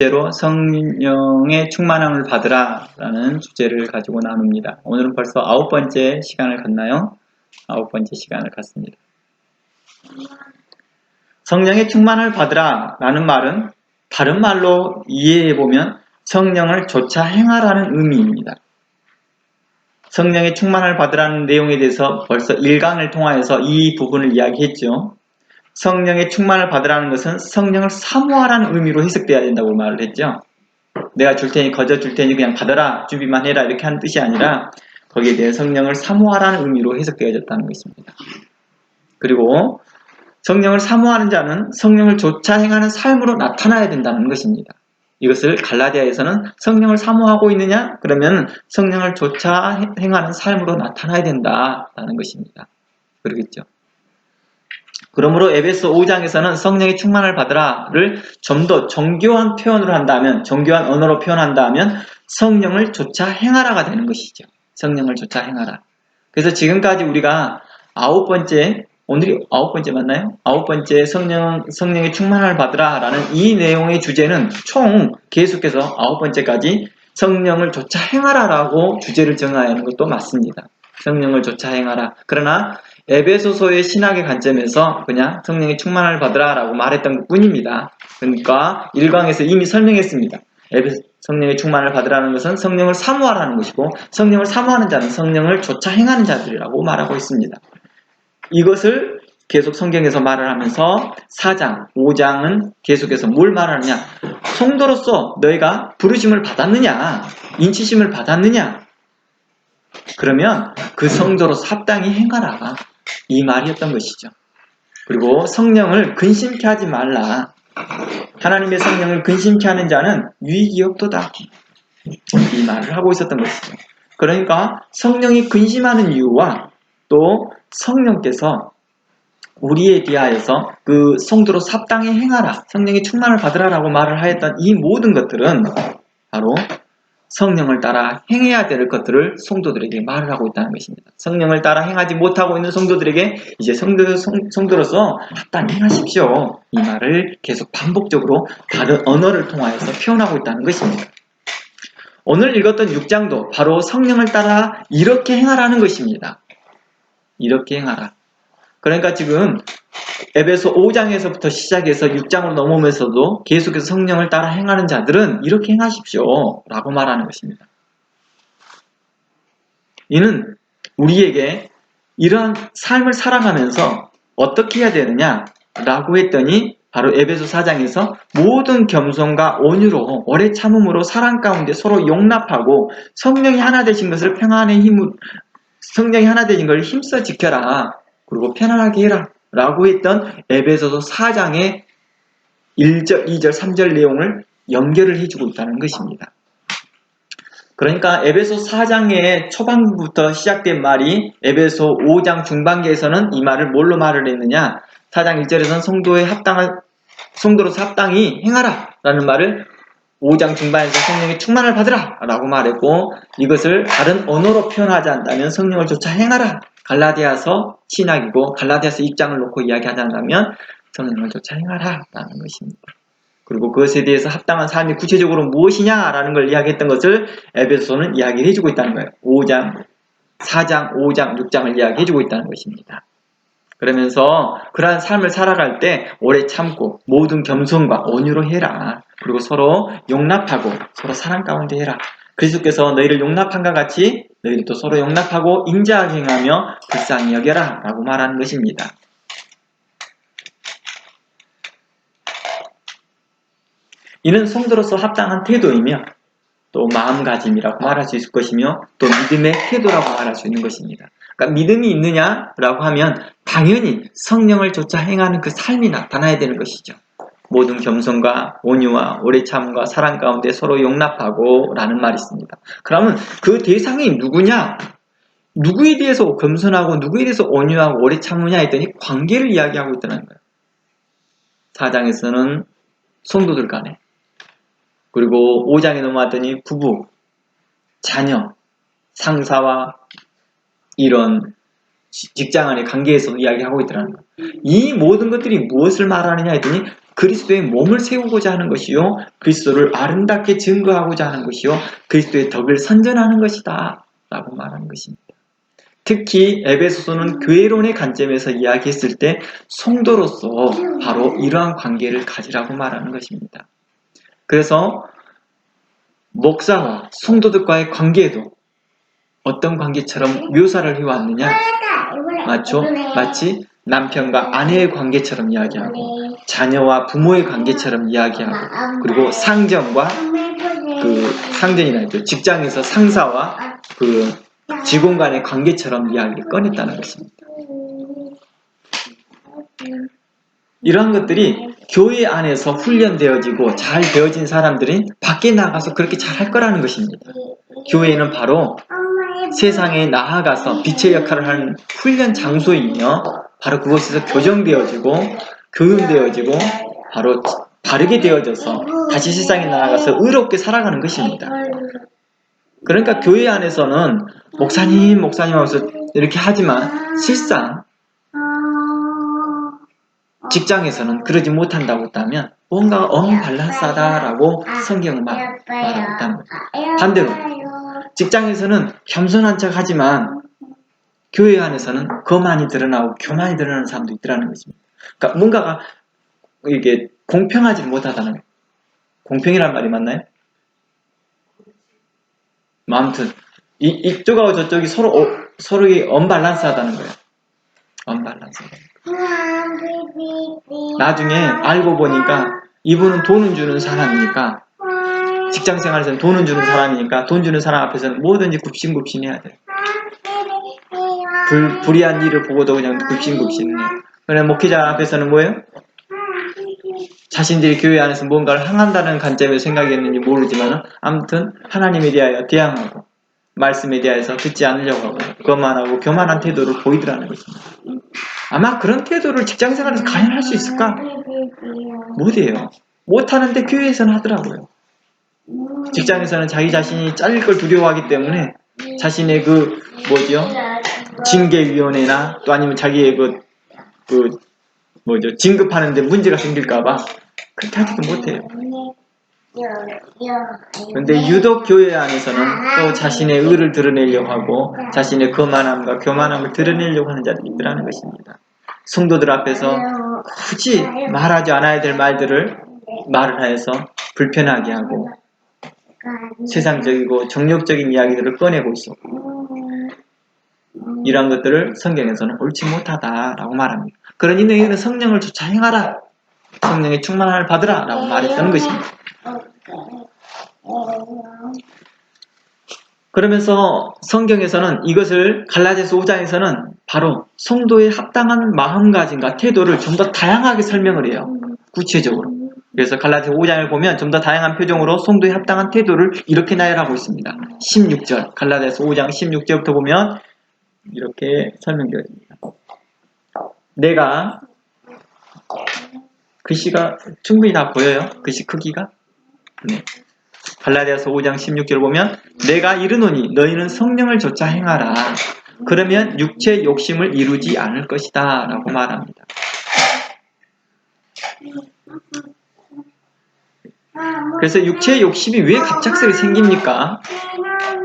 주제로 성령의 충만함을 받으라 라는 주제를 가지고 나눕니다. 오늘은 벌써 9번째 시간을 갔나요? 9번째 시간을 갔습니다. 성령의 충만을 받으라 라는 말은 다른 말로 이해해보면 성령을 조차 행하라는 의미입니다. 성령의 충만을 받으라는 내용에 대해서 벌써 1강을 통하여서 이 부분을 이야기했죠. 성령의 충만을 받으라는 것은 성령을 사모하라는 의미로 해석되어야 된다고 말을 했죠. 내가 줄 테니 거저 줄 테니 그냥 받아라, 주비만 해라 이렇게 하는 뜻이 아니라 거기에 대해 성령을 사모하라는 의미로 해석되어졌다는 것입니다. 그리고 성령을 사모하는 자는 성령을 조차 행하는 삶으로 나타나야 된다는 것입니다. 이것을 갈라디아에서는 성령을 사모하고 있느냐? 그러면 성령을 조차 행하는 삶으로 나타나야 된다라는 것입니다. 그러겠죠. 그러므로 에베소 5장에서는 성령의 충만을 받으라를 좀 더 정교한 표현으로 한다면, 정교한 언어로 표현한다면 성령을 조차 행하라가 되는 것이죠. 성령을 조차 행하라. 그래서 지금까지 우리가 9번째, 오늘이 9번째 맞나요? 9번째 성령의 충만을 받으라라는 이 내용의 주제는 총 계속해서 9번째까지 성령을 조차 행하라라고 주제를 정하여 하는 것도 맞습니다. 성령을 조차 행하라. 그러나 에베소서의 신학의 관점에서 그냥 성령의 충만을 받으라 라고 말했던 것 뿐입니다. 그러니까 1강에서 이미 설명했습니다. 성령의 충만을 받으라는 것은 성령을 사모하라는 것이고 성령을 사모하는 자는 성령을 조차 행하는 자들이라고 말하고 있습니다. 이것을 계속 성경에서 말을 하면서 4장, 5장은 계속해서 뭘 말하느냐? 성도로서 너희가 부르심을 받았느냐? 인치심을 받았느냐? 그러면 그 성도로서 합당히 행하라. 이 말이었던 것이죠. 그리고 성령을 근심케 하지 말라. 하나님의 성령을 근심케 하는 자는 유익이 없도다. 이 말을 하고 있었던 것이죠. 그러니까 성령이 근심하는 이유와 또 성령께서 우리에 대하여서 그 성도로 합당히 행하라, 성령의 충만을 받으라라고 말을 하였던 이 모든 것들은 바로 성령을 따라 행해야 될 것들을 성도들에게 말을 하고 있다는 것입니다. 성령을 따라 행하지 못하고 있는 성도들에게 이제 성도로서 합당히 행하십시오. 이 말을 계속 반복적으로 다른 언어를 통하여서 표현하고 있다는 것입니다. 오늘 읽었던 6장도 바로 성령을 따라 이렇게 행하라는 것입니다. 이렇게 행하라. 그러니까 지금 에베소 5장에서부터 시작해서 6장으로 넘어오면서도 계속해서 성령을 따라 행하는 자들은 이렇게 행하십시오 라고 말하는 것입니다. 이는 우리에게 이러한 삶을 살아가면서 어떻게 해야 되느냐 라고 했더니 바로 에베소 4장에서 모든 겸손과 온유로 오래 참음으로 사랑 가운데 서로 용납하고 성령이 하나 되신 것을 평안의 힘으로 성령이 하나 되신 걸 힘써 지켜라. 그리고 편안하게 해라 라고 했던 에베소서 4장의 1절, 2절, 3절 내용을 연결을 해주고 있다는 것입니다. 그러니까 에베소 4장의 초반부터 시작된 말이 에베소 5장 중반기에서는 이 말을 뭘로 말을 했느냐? 4장 1절에서는 성도로서 합당히 행하라 라는 말을 5장 중반에서 성령의 충만을 받으라 라고 말했고, 이것을 다른 언어로 표현하지 않다면 성령을 조차 행하라, 갈라디아서 신학이고 갈라디아서 입장을 놓고 이야기하자면 성령을 조차 행하라 라는 것입니다. 그리고 그것에 대해서 합당한 삶이 구체적으로 무엇이냐라는 걸 이야기했던 것을 에베소서는 이야기를 해주고 있다는 거예요. 5장, 4장, 5장, 6장을 이야기해주고 있다는 것입니다. 그러면서 그러한 삶을 살아갈 때 오래 참고 모든 겸손과 온유로 해라. 그리고 서로 용납하고 서로 사랑 가운데 해라. 그리스도께서 너희를 용납한과 같이 너희들도 서로 용납하고 인자하게 행하며 불쌍히 여겨라 라고 말하는 것입니다. 이는 성도로서 합당한 태도이며 또 마음가짐이라고 말할 수 있을 것이며 또 믿음의 태도라고 말할 수 있는 것입니다. 그러니까 믿음이 있느냐라고 하면 당연히 성령을 조차 행하는 그 삶이 나타나야 되는 것이죠. 모든 겸손과 온유와 오래 참음과 사랑 가운데 서로 용납하고 라는 말이 있습니다. 그러면 그 대상이 누구냐? 누구에 대해서 겸손하고 누구에 대해서 온유하고 오래 참으냐 했더니 관계를 이야기하고 있다는 거예요. 4장에서는 성도들 간에, 그리고 5장에 넘어왔더니 부부, 자녀, 상사와 이런 직장 안의 관계에서 이야기하고 있더라는 거예요. 이 모든 것들이 무엇을 말하느냐 했더니 그리스도의 몸을 세우고자 하는 것이요 그리스도를 아름답게 증거하고자 하는 것이요 그리스도의 덕을 선전하는 것이다 라고 말하는 것입니다. 특히 에베소서는 교회론의 관점에서 이야기했을 때 성도로서 바로 이러한 관계를 가지라고 말하는 것입니다. 그래서 목사와 성도들과의 관계도 어떤 관계처럼 묘사를 해왔느냐? 맞죠? 마치 남편과 아내의 관계처럼 이야기하고 자녀와 부모의 관계처럼 이야기하고 그리고 상전과 상전이라 했죠. 직장에서 상사와 직원 간의 관계처럼 이야기를 꺼냈다는 것입니다. 이러한 것들이 교회 안에서 훈련되어지고 잘 되어진 사람들이 밖에 나가서 그렇게 잘할 거라는 것입니다. 교회는 바로 세상에 나아가서 빛의 역할을 하는 훈련 장소이며 바로 그곳에서 교정되어지고 교육되어지고 바로 바르게 되어져서 다시 세상에 나아가서 의롭게 살아가는 것입니다. 그러니까 교회 안에서는 목사님 하면서 이렇게 하지만 실상 직장에서는 그러지 못한다고 했다면 뭔가 언밸런스하다라고 성경은 말하고 있다는 거예요. 반대로 직장에서는 겸손한 척 하지만 교회 안에서는 거만이 드러나고 교만이 드러나는 사람도 있더라는 것입니다. 그러니까 뭔가가 이게 공평하지 못하다는 거예요. 공평이란 말이 맞나요? 아무튼 이쪽하고 저쪽이 서로 언밸런스하다는 거예요. 언밸런스하다는 거예요. 나중에 알고 보니까 이분은 돈은 주는 사람이니까 직장생활에서는 돈은 주는 사람이니까 돈 주는 사람 앞에서는 뭐든지 굽신굽신해야 돼요. 불의한 일을 보고도 그냥 굽신굽신해요. 그래 목회자 앞에서는 뭐예요? 자신들이 교회 안에서 뭔가를 행한다는 관점에서 생각했는지 모르지만 아무튼 하나님에 대하여 대항하고 말씀에 대해서 듣지 않으려고 하고 거만하고 교만한 태도를 보이더라는 것입니다. 아마 그런 태도를 직장생활에서 과연 할 수 있을까? 못해요. 못하는데 교회에서는 하더라고요. 직장에서는 자기 자신이 잘릴 걸 두려워하기 때문에 자신의 징계위원회나 또 아니면 자기의 진급하는데 문제가 생길까봐 그렇게 하지도 못해요. 그런데 유독 교회 안에서는 또 자신의 의를 드러내려고 하고 자신의 거만함과 교만함을 드러내려고 하는 자들이 있더라는 것입니다. 성도들 앞에서 굳이 말하지 않아야 될 말들을 말을 하여서 불편하게 하고 세상적이고 정욕적인 이야기들을 꺼내고 있었고 이러한 것들을 성경에서는 옳지 못하다라고 말합니다. 그러니 너희는 성령을 조차 행하라. 성령의 충만함을 받으라 라고 말했다는 것입니다. 그러면서 성경에서는 이것을 갈라디아서 5장에서는 바로 성도의 합당한 마음가짐과 태도를 좀 더 다양하게 설명을 해요. 구체적으로. 그래서 갈라디아서 5장을 보면 좀 더 다양한 표정으로 성도의 합당한 태도를 이렇게 나열하고 있습니다. 16절 갈라디아서 5장 16절부터 보면 이렇게 설명되어 있습니다. 내가 글씨가 충분히 다 보여요? 글씨 크기가? 네. 갈라디아서 5장 16절 보면 내가 이르노니 너희는 성령을 조차 행하라. 그러면 육체 욕심을 이루지 않을 것이다 라고 말합니다. 그래서 육체의 욕심이 왜 갑작스레 생깁니까?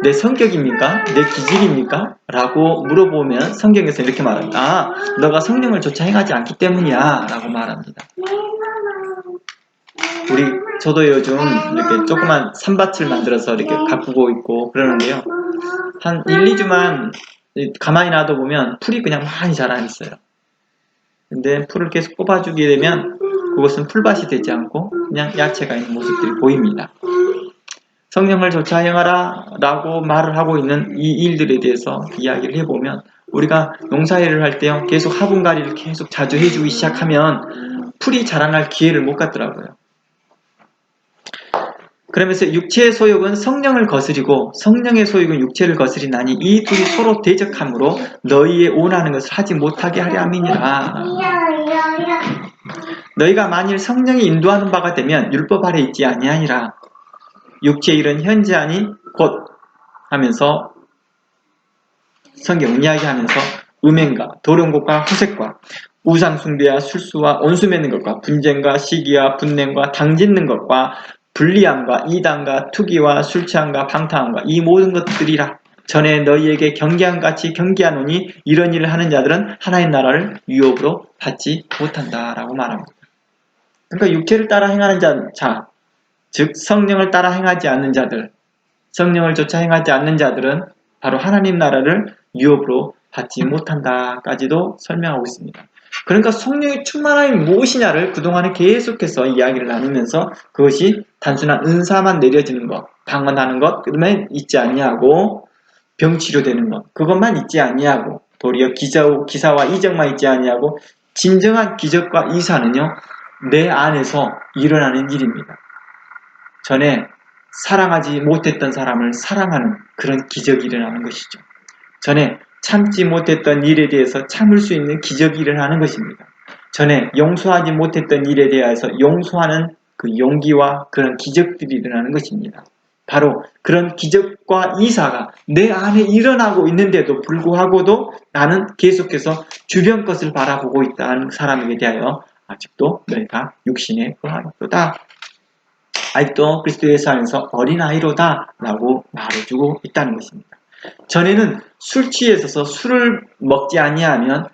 내 성격입니까? 내 기질입니까? 라고 물어보면 성경에서 이렇게 말합니다. 너가 성령을 조차 행하지 않기 때문이야 라고 말합니다. 저도 요즘 이렇게 조그만 산밭을 만들어서 이렇게 가꾸고 있고 그러는데요. 한 1, 2주만 가만히 놔둬보면 풀이 그냥 많이 자라 있어요. 근데 풀을 계속 뽑아주게 되면 그것은 풀밭이 되지 않고 그냥 야채가 있는 모습들이 보입니다. 성령을 조차 행하라 라고 말을 하고 있는 이 일들에 대해서 이야기를 해보면 우리가 농사일을 할 때요 계속 화분갈이를 계속 자주 해주기 시작하면 풀이 자라날 기회를 못 갖더라고요. 그러면서 육체의 소욕은 성령을 거스리고 성령의 소욕은 육체를 거스리나니 이 둘이 서로 대적함으로 너희의 원하는 것을 하지 못하게 하려 함이니라. 너희가 만일 성령이 인도하는 바가 되면 율법 아래 있지 아니하니라. 육체의 일은 현재 아니 곧 하면서 성경 이야기하면서 음행과 도련곡과 후색과 우상 숭배와 술수와 원수 맺는 것과 분쟁과 시기와 분냄과 당짓는 것과 불리함과 이단과 투기와 술 취함과 방탕함과 이 모든 것들이라 전에 너희에게 경계한 같이 경계하노니 이런 일을 하는 자들은 하나님 나라를 유업으로 받지 못한다라고 말합니다. 그러니까 육체를 따라 행하는 자, 즉 성령을 따라 행하지 않는 자들, 성령을 조차 행하지 않는 자들은 바로 하나님 나라를 유업으로 받지 못한다까지도 설명하고 있습니다. 그러니까 성령의 충만함이 무엇이냐를 그동안에 계속해서 이야기를 나누면서 그것이 단순한 은사만 내려지는 것, 방언하는 것, 그러면 있지 아니하고 병치료되는 것, 그것만 있지 아니하고 도리어 기사와 이적만 있지 아니하고 진정한 기적과 이사는요, 내 안에서 일어나는 일입니다. 전에 사랑하지 못했던 사람을 사랑하는 그런 기적이 일어나는 것이죠. 전에 참지 못했던 일에 대해서 참을 수 있는 기적이 일어나는 것입니다. 전에 용서하지 못했던 일에 대해서 용서하는 그 용기와 그런 기적들이 일어나는 것입니다. 바로 그런 기적과 이사가 내 안에 일어나고 있는데도 불구하고도 나는 계속해서 주변 것을 바라보고 있다는 사람에게 대하여 아직도 너희가 육신에 거하였도다. 아직도 그리스도 예수 안에서 어린아이로다 라고 말해주고 있다는 것입니다. 전에는 술 취해 있어서 술을 먹지 아니하면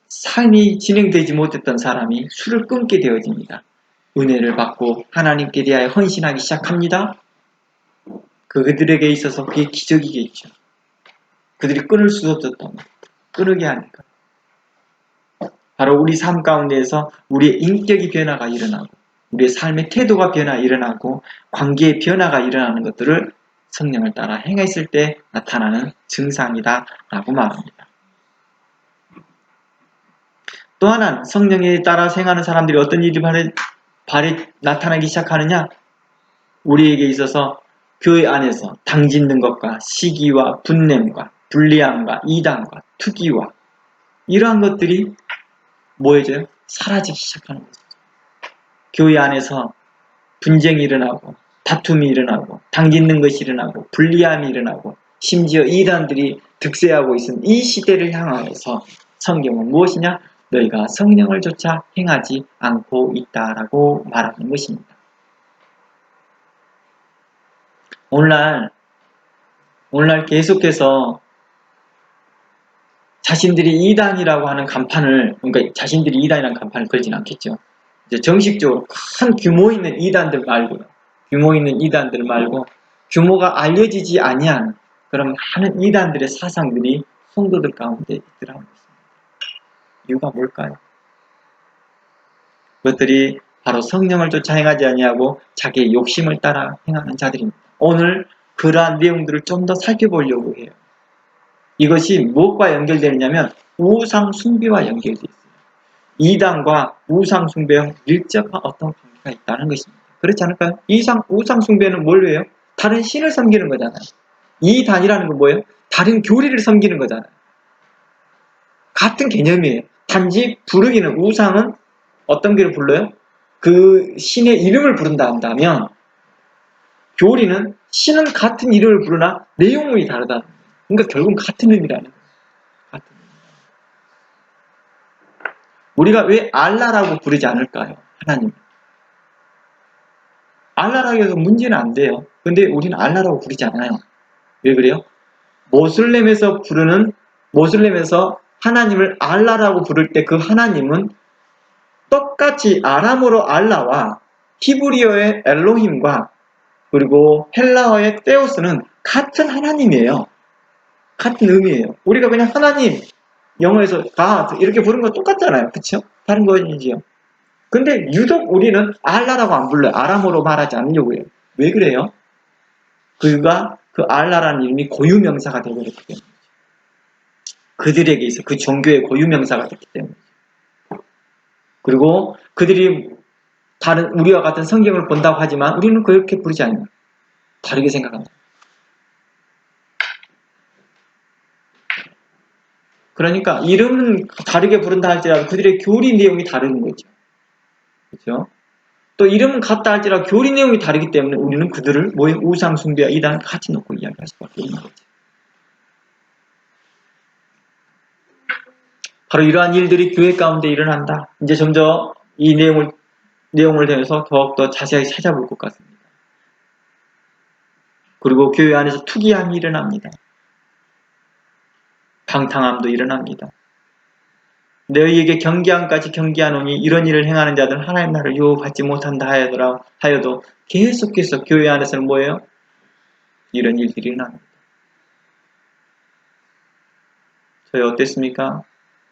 삶이 진행되지 못했던 사람이 술을 끊게 되어집니다. 은혜를 받고 하나님께 대하여 헌신하기 시작합니다. 그들에게 있어서 그게 기적이겠죠. 그들이 끊을 수 없었던 끊게 하니까. 바로 우리 삶 가운데에서 우리의 인격이 변화가 일어나고 우리의 삶의 태도가 일어나고 관계의 변화가 일어나는 것들을 성령을 따라 행했을 때 나타나는 증상이다 라고 말합니다. 또 하나는 성령에 따라 행하는 사람들이 어떤 일이 나타나기 시작하느냐, 우리에게 있어서 교회 안에서 당짓는 것과 시기와 분냄과 불리함과 이단과 투기와 이러한 것들이 뭐해져요? 사라지기 시작하는 거죠. 교회 안에서 분쟁이 일어나고 다툼이 일어나고 당짓는 것이 일어나고 불리함이 일어나고 심지어 이단들이 득세하고 있는 이 시대를 향하여서 성경은 무엇이냐? 너희가 성령을 조차 행하지 않고 있다라고 말하는 것입니다. 오늘날 계속해서 자신들이 이단이라고 하는 간판을, 그러니까 자신들이 이단이라는 간판을 걸지는 않겠죠. 이제 정식적으로 큰 규모 있는 이단들 말고요. 규모 있는 이단들 말고 규모가 알려지지 아니한 그런 많은 이단들의 사상들이 성도들 가운데 있더라는 것입니다. 이유가 뭘까요? 그것들이 바로 성령을 쫓아 행하지 아니하고 자기의 욕심을 따라 행하는 자들입니다. 오늘 그러한 내용들을 좀 더 살펴보려고 해요. 이것이 무엇과 연결되느냐면 우상 숭배와 연결되어 있어요. 이단과 우상 숭배와 밀접한 어떤 관계가 있다는 것입니다. 그렇지 않을까요? 우상 숭배는 뭘 해요? 다른 신을 섬기는 거잖아요. 이단이라는 건 뭐예요? 다른 교리를 섬기는 거잖아요. 같은 개념이에요. 단지 부르기는, 우상은 어떤 길을 불러요? 그 신의 이름을 부른다 한다면, 교리는 신은 같은 이름을 부르나 내용이 다르다. 그러니까 결국은 같은 의미라는 거예요. 같은 의미. 우리가 왜 알라라고 부르지 않을까요? 하나님. 알라라고 해서 문제는 안 돼요. 근데 우리는 알라라고 부르지 않아요. 왜 그래요? 모슬렘에서 하나님을 알라라고 부를 때 그 하나님은 똑같이 아람어로 알라와 히브리어의 엘로힘과 그리고 헬라어의 테오스는 같은 하나님이에요. 같은 의미예요. 우리가 그냥 하나님, 영어에서 God 이렇게 부르는 건 똑같잖아요. 그쵸? 다른 거이지요. 근데 유독 우리는 알라라고 안 불러요. 아람어로 말하지 않으려고 해요. 왜 그래요? 그 알라라는 이름이 고유명사가 되어버렸기 때문에. 그들에게 있어 그 종교의 고유명사가 됐기 때문에. 그리고 그들이 다른 우리와 같은 성경을 본다고 하지만 우리는 그렇게 부르지 않아요. 다르게 생각합니다. 그러니까 이름은 다르게 부른다 할지라도 그들의 교리 내용이 다른 거죠. 그렇죠? 또 이름은 같다 할지라도 교리 내용이 다르기 때문에 우리는 그들을 우상 숭배와 이단을 같이 놓고 이야기할 수밖에 없는 거죠. 바로 이러한 일들이 교회 가운데 일어난다. 이제 점점 이 내용을 통해서 더욱더 자세하게 찾아볼 것 같습니다. 그리고 교회 안에서 투기함이 일어납니다. 방탕함도 일어납니다. 너희에게 경계함까지 경계하노니 이런 일을 행하는 자들은 하나님 나라를 유혹받지 못한다 하여도 계속해서 교회 안에서는 뭐예요? 이런 일들이 일어납니다. 저희 어땠습니까?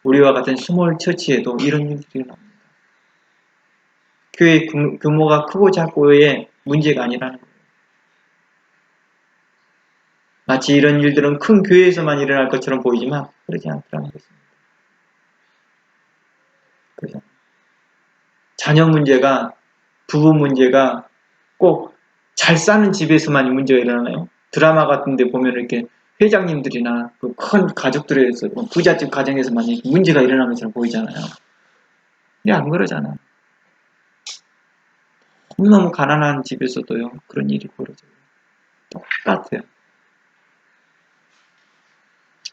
우리와 같은 스몰 처치에도 이런 일들이 일어납니다. 교회 규모가 크고 작고의 문제가 아니라는 거예요. 마치 이런 일들은 큰 교회에서만 일어날 것처럼 보이지만 그러지 않더라는 것입니다. 그죠? 자녀 문제가, 부부 문제가 꼭 잘 사는 집에서만 문제가 일어나나요? 드라마 같은 데 보면 이렇게 회장님들이나 그 큰 가족들에서, 부잣집 가정에서만 문제가 일어나는 것처럼 보이잖아요. 근데 안 그러잖아. 너무 가난한 집에서도요, 그런 일이 벌어져요. 똑같아요.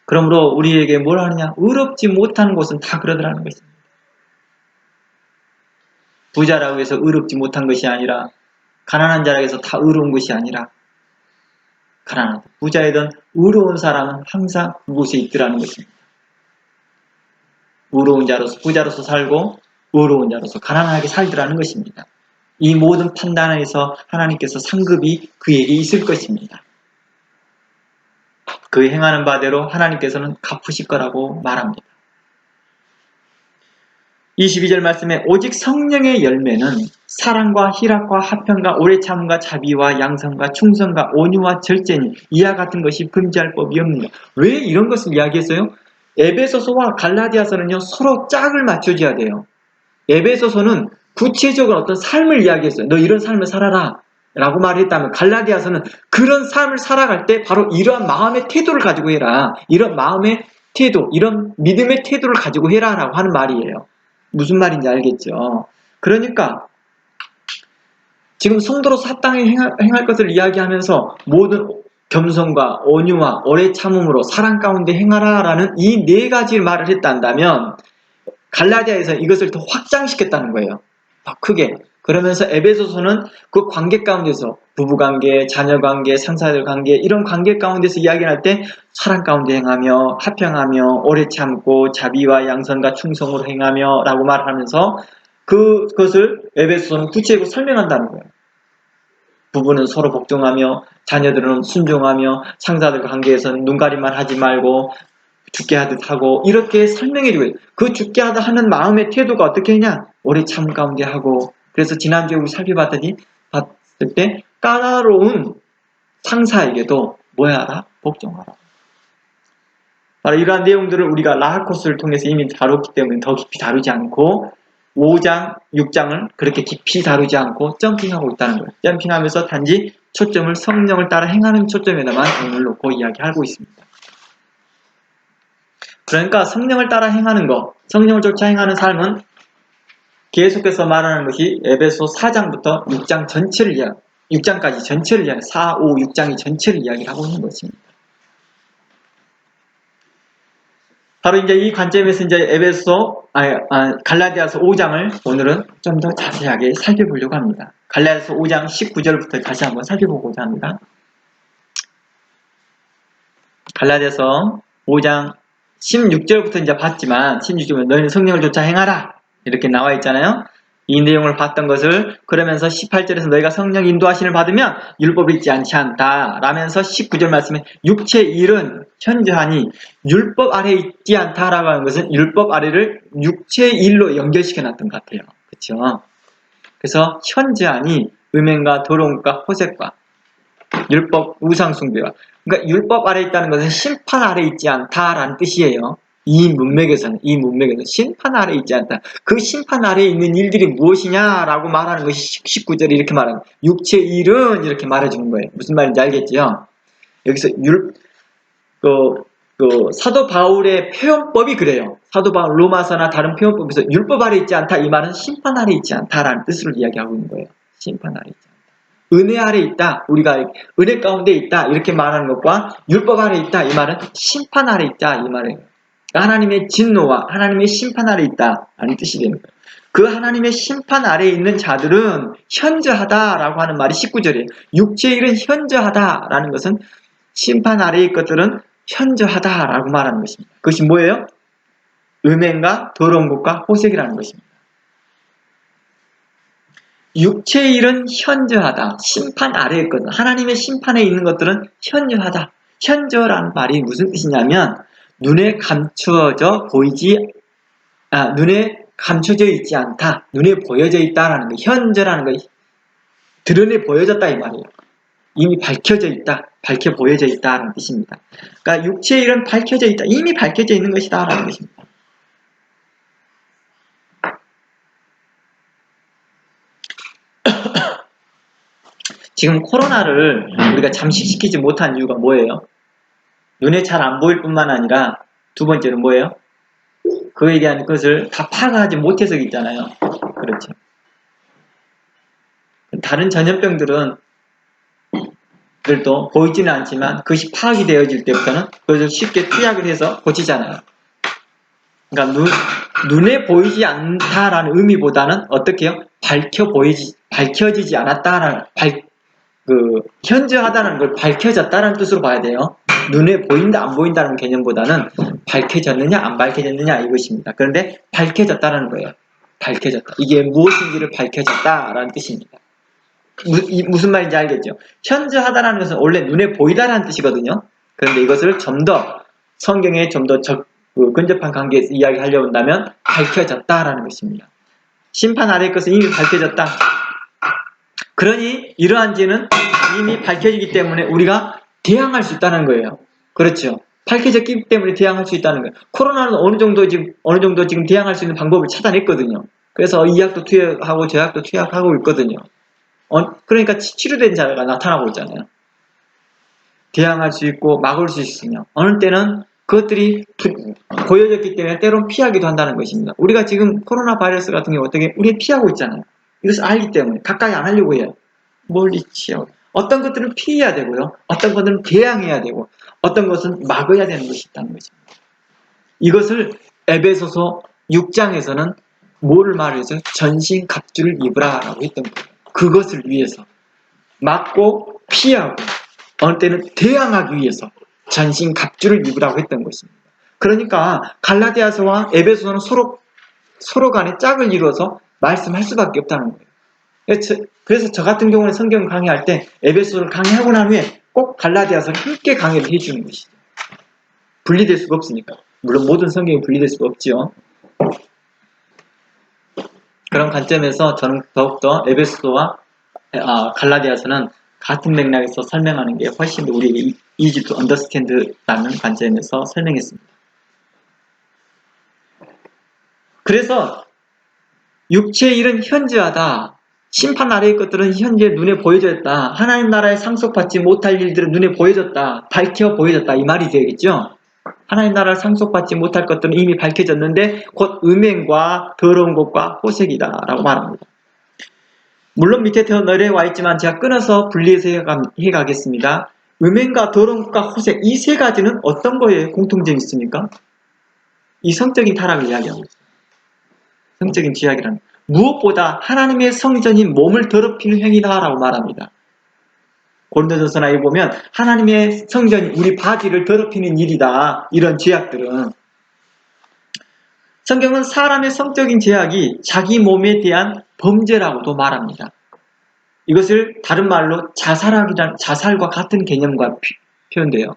그러므로 우리에게 뭘 하느냐? 의롭지 못한 곳은 다 그러더라는 것입니다. 부자라고 해서 의롭지 못한 것이 아니라, 가난한 자라고 해서 다 의로운 것이 아니라, 가난하다. 부자이든 의로운 사람은 항상 그곳에 있더라는 것입니다. 의로운 자로서 부자로서 살고 의로운 자로서 가난하게 살더라는 것입니다. 이 모든 판단에서 하나님께서 상급이 그에게 있을 것입니다. 그 행하는 바대로 하나님께서는 갚으실 거라고 말합니다. 22절 말씀에 오직 성령의 열매는 사랑과 희락과 화평과 오래 참음과 자비와 양선과 충성과 온유와 절제니 이와 같은 것이 금지할 법이 없느냐. 왜 이런 것을 이야기했어요? 에베소서와 갈라디아서는요, 서로 짝을 맞춰줘야 돼요. 에베소서는 구체적으로 어떤 삶을 이야기했어요. 너 이런 삶을 살아라 라고 말했다면, 갈라디아서는 그런 삶을 살아갈 때 바로 이러한 마음의 태도를 가지고 해라, 이런 마음의 태도, 이런 믿음의 태도를 가지고 해라 라고 하는 말이에요. 무슨 말인지 알겠죠? 그러니까 지금 성도로서 합당히 행할 것을 이야기하면서 모든 겸손과 온유와 오래 참음으로 사랑 가운데 행하라 라는 이 네 가지 말을 했단다면, 갈라디아에서 이것을 더 확장시켰다는 거예요. 더 크게. 그러면서 에베소서는 그 관계 가운데서, 부부관계, 자녀관계, 상사들 관계, 이런 관계 가운데서 이야기할 때 사랑 가운데 행하며 화평하며 오래 참고 자비와 양선과 충성으로 행하며 라고 말하면서 그것을 에베소서는 구체적으로 설명한다는 거예요. 부부는 서로 복종하며 자녀들은 순종하며 상사들 관계에서는 눈가림만 하지 말고 죽게 하듯 하고, 이렇게 설명해주고 있어요. 그 죽게 하듯 하는 마음의 태도가 어떻게 했냐? 오래 참 가운데 하고. 그래서 지난주에 우리 봤을 때 까다로운 상사에게도 뭐야 하라? 복종하라. 바로 이러한 내용들을 우리가 라하코스를 통해서 이미 다뤘기 때문에 더 깊이 다루지 않고 5장, 6장을 그렇게 깊이 다루지 않고 점핑하고 있다는 거예요. 점핑하면서 단지 초점을 성령을 따라 행하는 초점에다만 오늘 놓고 이야기하고 있습니다. 그러니까 성령을 따라 행하는 것, 성령을 쫓아 행하는 삶은 계속해서 말하는 것이 에베소 4장부터 6장 전체를 6장까지 전체를 이야기, 4, 5, 6장이 전체를 이야기하고 있는 것입니다. 바로 이제 이 관점에서 이제 갈라디아서 5장을 오늘은 좀 더 자세하게 살펴보려고 합니다. 갈라디아서 5장 19절부터 다시 한번 살펴보고자 합니다. 갈라디아서 5장 16절부터 이제 봤지만, 16절에 너희는 성령을 쫓아 행하라 이렇게 나와 있잖아요. 이 내용을 봤던 것을 그러면서 18절에서 너희가 성령 인도하심을 받으면 율법을 잊지 않지 않다 라면서 19절 말씀에 육체의 일은 현저하니 율법 아래에 있지 않다라고 하는 것은 율법 아래를 육체의 일로 연결시켜 놨던 것 같아요. 그렇죠? 그래서 현저하니 음행과 더러움과 호색과 율법 우상 숭배와, 그러니까 율법 아래에 있다는 것은 심판 아래에 있지 않다라는 뜻이에요. 이 문맥에서는 심판 아래에 있지 않다. 그 심판 아래에 있는 일들이 무엇이냐라고 말하는 것이 19절에 이렇게 말하는, 육체의 일은 이렇게 말해주는 거예요. 무슨 말인지 알겠죠? 여기서 사도 바울의 표현법이 그래요. 사도 바울 로마서나 다른 표현법에서 율법 아래에 있지 않다, 이 말은 심판 아래에 있지 않다라는 뜻으로 이야기하고 있는 거예요. 심판 아래에 있지 않다. 은혜 아래에 있다, 우리가 은혜 가운데 있다 이렇게 말하는 것과 율법 아래에 있다 이 말은 심판 아래에 있다 이 말이에요. 하나님의 진노와 하나님의 심판 아래 있다라는 뜻이 되는 거예요. 그 하나님의 심판 아래에 있는 자들은 현저하다라고 하는 말이 19절이에요. 육체의 일은 현저하다라는 것은 심판 아래의 것들은 현저하다라고 말하는 것입니다. 그것이 뭐예요? 음행과 더러운 것과 호색이라는 것입니다. 육체의 일은 현저하다. 심판 아래의 것은 하나님의 심판에 있는 것들은 현저하다. 현저라는 말이 무슨 뜻이냐면 눈에 감춰져 있지 않다. 눈에 보여져 있다라는 거. 현저라는 거. 드러내 보여졌다 이 말이에요. 이미 밝혀져 있다. 밝혀 보여져 있다라는 뜻입니다. 그러니까 육체의 일은 밝혀져 있다. 이미 밝혀져 있는 것이다라는 것입니다. 지금 코로나를 우리가 잠식시키지 못한 이유가 뭐예요? 눈에 잘 안 보일 뿐만 아니라 두 번째는 뭐예요? 그에 대한 것을 다 파악하지 못해서 있잖아요. 그렇죠. 다른 전염병들은 그래도 보이지는 않지만 그것이 파악이 되어질 때부터는 그것을 쉽게 투약을 해서 고치잖아요. 그러니까 눈에 보이지 않다라는 의미보다는 어떻게 해요? 밝혀지지 않았다라는 현저하다는 걸 밝혀졌다는 뜻으로 봐야 돼요. 눈에 보인다 안 보인다는 개념보다는 밝혀졌느냐 안 밝혀졌느냐 이것입니다. 그런데 밝혀졌다는 거예요. 밝혀졌다. 이게 무엇인지를 밝혀졌다라는 뜻입니다. 무슨 말인지 알겠죠? 현저하다라는 것은 원래 눈에 보이다라는 뜻이거든요. 그런데 이것을 좀 더 성경에 좀 더 근접한 관계에서 이야기하려고 한다면 밝혀졌다라는 것입니다. 심판 아래의 것은 이미 밝혀졌다. 그러니 이러한 죄는 이미 밝혀지기 때문에 우리가 대항할 수 있다는 거예요. 그렇죠. 밝혀졌기 때문에 대항할 수 있다는 거예요. 코로나는 어느 정도 지금 대항할 수 있는 방법을 찾아냈거든요. 그래서 이 약도 투약하고 저 약도 투약하고 있거든요. 그러니까 치료된 자가 나타나고 있잖아요. 대항할 수 있고 막을 수 있으며 어느 때는 그것들이 보여졌기 때문에 때론 피하기도 한다는 것입니다. 우리가 지금 코로나 바이러스 같은 경우 어떻게 우리 피하고 있잖아요. 이것을 알기 때문에 가까이 안 하려고 해요. 멀리 치워. 어떤 것들은 피해야 되고요. 어떤 것들은 대항해야 되고 어떤 것은 막아야 되는 것이 있다는 것입니다. 이것을 에베소서 6장에서는 뭐를 말해서 전신 갑주를 입으라라고 했던 거예요. 그것을 위해서 막고 피하고 어느 때는 대항하기 위해서 전신 갑주를 입으라고 했던 것입니다. 그러니까 갈라디아서와 에베소서는 서로 간에 짝을 이루어서 말씀할 수밖에 없다는 거예요. 그래서 저 같은 경우는 성경 강의할 때 에베소서를 강의하고 난 후에 꼭 갈라디아서를 함께 강의를 해주는 것이죠. 분리될 수가 없으니까. 물론 모든 성경이 분리될 수가 없지요. 그런 관점에서 저는 더욱더 에베소서와 갈라디아서는 같은 맥락에서 설명하는 게 훨씬 더 우리에게 easy to understand라는 관점에서 설명했습니다. 그래서 육체의 일은 현저하다. 심판 아래의 것들은 현재 눈에 보여졌다. 하나님 나라에 상속받지 못할 일들은 눈에 보여졌다. 밝혀 보여졌다. 이 말이 되겠죠? 하나님 나라를 상속받지 못할 것들은 이미 밝혀졌는데 곧 음행과 더러운 것과 호색이다 라고 말합니다. 물론 밑에 더 내려와 있지만 제가 끊어서 분리해서 해가겠습니다. 음행과 더러운 것과 호색 이 세 가지는 어떤 거에 공통점이 있습니까? 이 성적인 타락을 이야기하고 있어요. 성적인 죄악이라는 무엇보다 하나님의 성전인 몸을 더럽히는 행위다라고 말합니다. 고린도전서나 보면 하나님의 성전이 우리 바디를 더럽히는 일이다. 이런 죄악들은 성경은 사람의 성적인 죄악이 자기 몸에 대한 범죄라고도 말합니다. 이것을 다른 말로 자살과 같은 개념과 표현돼요.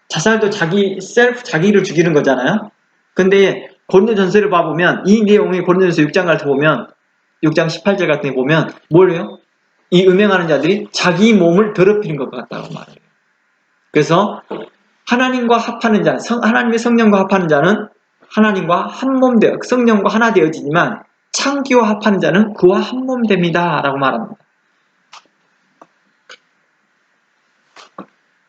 자살도 자기를 죽이는 거잖아요. 근데 고린도전서를 봐보면 이 내용이 고린도전서 6장 같은 보면 6장 18절 같은 데 보면 뭐래요? 이 음행하는 자들이 자기 몸을 더럽히는 것 같다고 말해요. 그래서 하나님과 합하는 자, 하나님의 성령과 합하는 자는 하나님과 한몸 되어 성령과 하나 되어지지만 창기와 합하는 자는 그와 한몸 됩니다 라고 말합니다.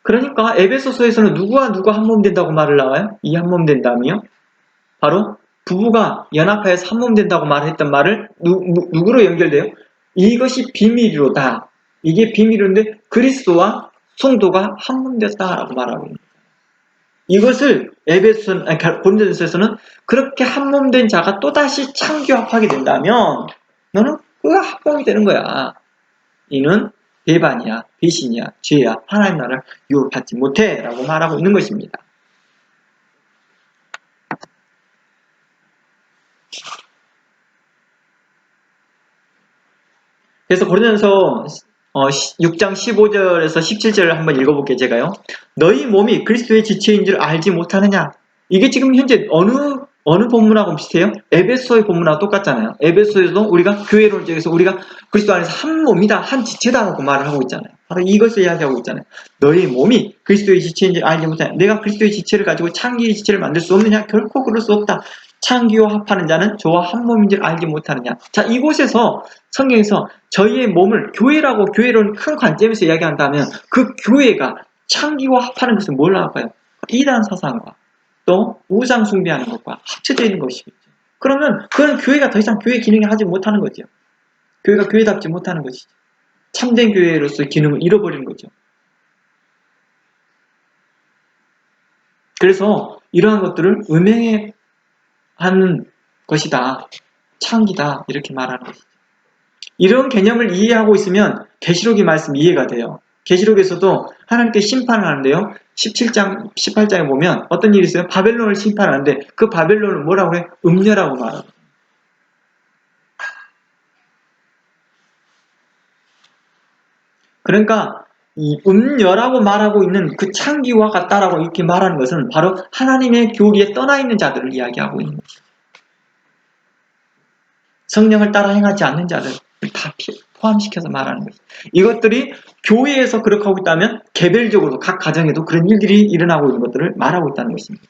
그러니까 에베소서에서는 누구와 누가 한몸 된다고 말을 나와요? 이 한몸 된다면요? 바로 부부가 연합하여서 한몸 된다고 말했던 말을 누구로 연결돼요? 이것이 비밀이로다. 이게 비밀인데 그리스도와 성도가 한 몸 됐다라고 말하고 있습니다. 이것을 고린도전서에서는 그렇게 한 몸 된 자가 또다시 창교합하게 된다면 너는 그 한 몸이 되는 거야. 이는 배반이야, 배신이야, 죄야, 하나님 나라를 유업받지 못해 라고 말하고 있는 것입니다. 그래서 고린도전서 6장 15절에서 17절을 한번 읽어볼게요. 제가요. 너희 몸이 그리스도의 지체인 줄 알지 못하느냐. 이게 지금 현재 어느 본문하고 비슷해요? 에베소의 본문하고 똑같잖아요. 에베소에서도 우리가 교회를 통해서 우리가 그리스도 안에서 한 몸이다, 한 지체다라고 말을 하고 있잖아요. 바로 이것을 이야기하고 있잖아요. 너희 몸이 그리스도의 지체인 줄 알지 못하느냐. 내가 그리스도의 지체를 가지고 창기의 지체를 만들 수 없느냐? 결코 그럴 수 없다. 창기와 합하는 자는 저와 한 몸인 줄 알지 못하느냐. 자, 이곳에서 성경에서 저희의 몸을 교회를 큰 관점에서 이야기한다면 그 교회가 창기와 합하는 것은 뭘 나올까요? 이단 사상과 또 우상 숭배하는 것과 합쳐져 있는 것이겠죠. 그러면 그건 교회가 더 이상 교회 기능을 하지 못하는 거죠. 교회가 교회답지 못하는 것이죠. 참된 교회로서의 기능을 잃어버리는 거죠. 그래서 이러한 것들을 음행해 하는 것이다. 창기다. 이렇게 말하는 것이죠. 이런 개념을 이해하고 있으면 계시록의 말씀이 이해가 돼요. 계시록에서도 하나님께 심판을 하는데요. 17장, 18장에 보면 어떤 일이 있어요? 바벨론을 심판하는데 그 바벨론을 뭐라고 해요? 음녀라고 말해요. 그러니까 이 음녀라고 말하고 있는 그 창기와 같다라고 이렇게 말하는 것은 바로 하나님의 교리에 떠나 있는 자들을 이야기하고 있는 것이죠. 성령을 따라 행하지 않는 자들을 다 포함시켜서 말하는 것이죠. 이것들이 교회에서 그렇게 하고 있다면 개별적으로 각 가정에도 그런 일들이 일어나고 있는 것들을 말하고 있다는 것입니다.